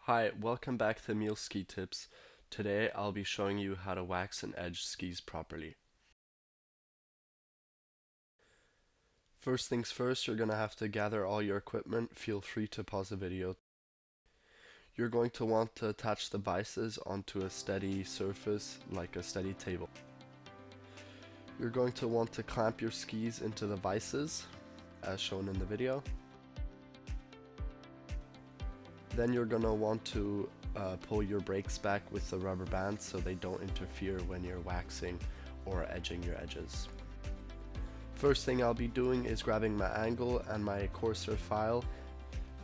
Hi, welcome back to Emil Ski Tips. Today I'll be showing you how to wax and edge skis properly. First things first, you're going to have to gather all your equipment. Feel free to pause the video. You're going to want to attach the bices onto a steady surface, like a steady table. You're going to want to clamp your skis into the vices, as shown in the video. Then you're going to want to pull your brakes back with the rubber bands so they don't interfere when you're waxing or edging your edges. First thing I'll be doing is grabbing my angle and my coarser file.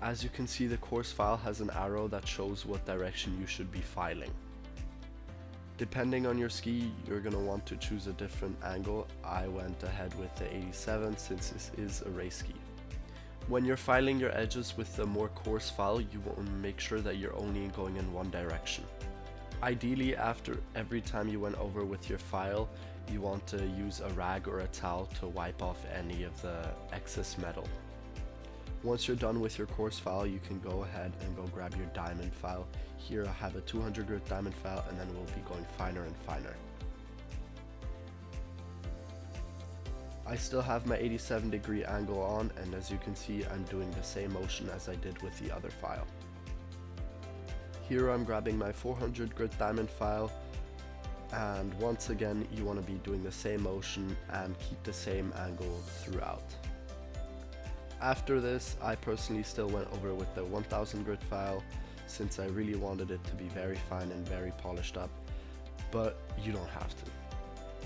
As you can see, the coarse file has an arrow that shows what direction you should be filing. Depending on your ski, you're going to want to choose a different angle. I went ahead with the 87 since this is a race ski. When you're filing your edges with the more coarse file, you want to make sure that you're only going in one direction. Ideally, after every time you went over with your file, you want to use a rag or a towel to wipe off any of the excess metal. Once you're done with your coarse file, you can go ahead and go grab your diamond file. Here I have a 200 grit diamond file, and then we'll be going finer and finer. I still have my 87-degree angle on, and as you can see, I'm doing the same motion as I did with the other file. Here I'm grabbing my 400 grit diamond file, and once again you want to be doing the same motion and keep the same angle throughout. After this, I personally still went over with the 1000 grit file since I really wanted it to be very fine and very polished up, but you don't have to.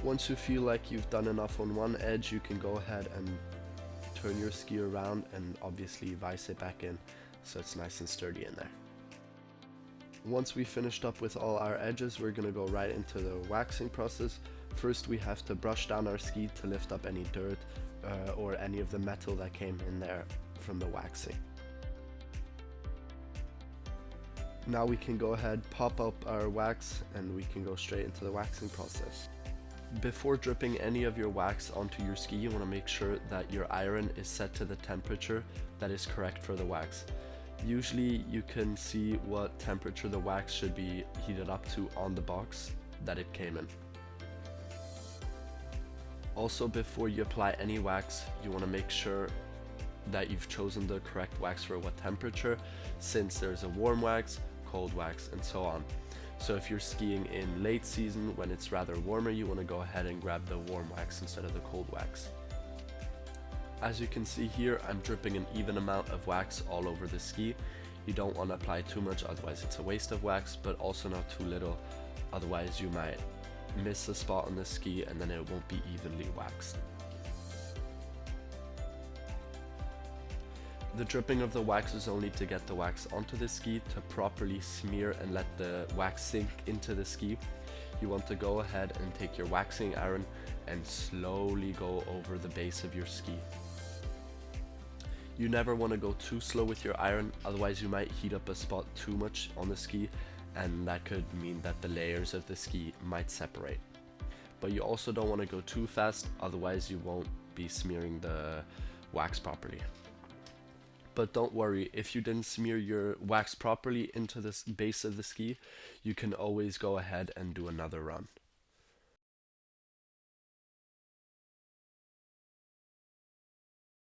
Once you feel like you've done enough on one edge, you can go ahead and turn your ski around and obviously vise it back in so it's nice and sturdy in there. Once we finished up with all our edges, we're going to go right into the waxing process. First, we have to brush down our ski to lift up any dirt or any of the metal that came in there from the waxing. Now we can go ahead, pop up our wax, and we can go straight into the waxing process. Before dripping any of your wax onto your ski, you want to make sure that your iron is set to the temperature that is correct for the wax. Usually you can see what temperature the wax should be heated up to on the box that it came in. Also, before you apply any wax, you want to make sure that you've chosen the correct wax for what temperature, since there's a warm wax, cold wax, and so on. So if you're skiing in late season when it's rather warmer, you want to go ahead and grab the warm wax instead of the cold wax. As you can see here, I'm dripping an even amount of wax all over the ski. You don't want to apply too much, otherwise it's a waste of wax, but also not too little, otherwise you might miss a spot on the ski and then it won't be evenly waxed. The dripping of the wax is only to get the wax onto the ski. To properly smear and let the wax sink into the ski, you want to go ahead and take your waxing iron and slowly go over the base of your ski. You never want to go too slow with your iron, otherwise you might heat up a spot too much on the ski, and that could mean that the layers of the ski might separate. But you also don't want to go too fast, otherwise you won't be smearing the wax properly. But don't worry, if you didn't smear your wax properly into the base of the ski, you can always go ahead and do another run.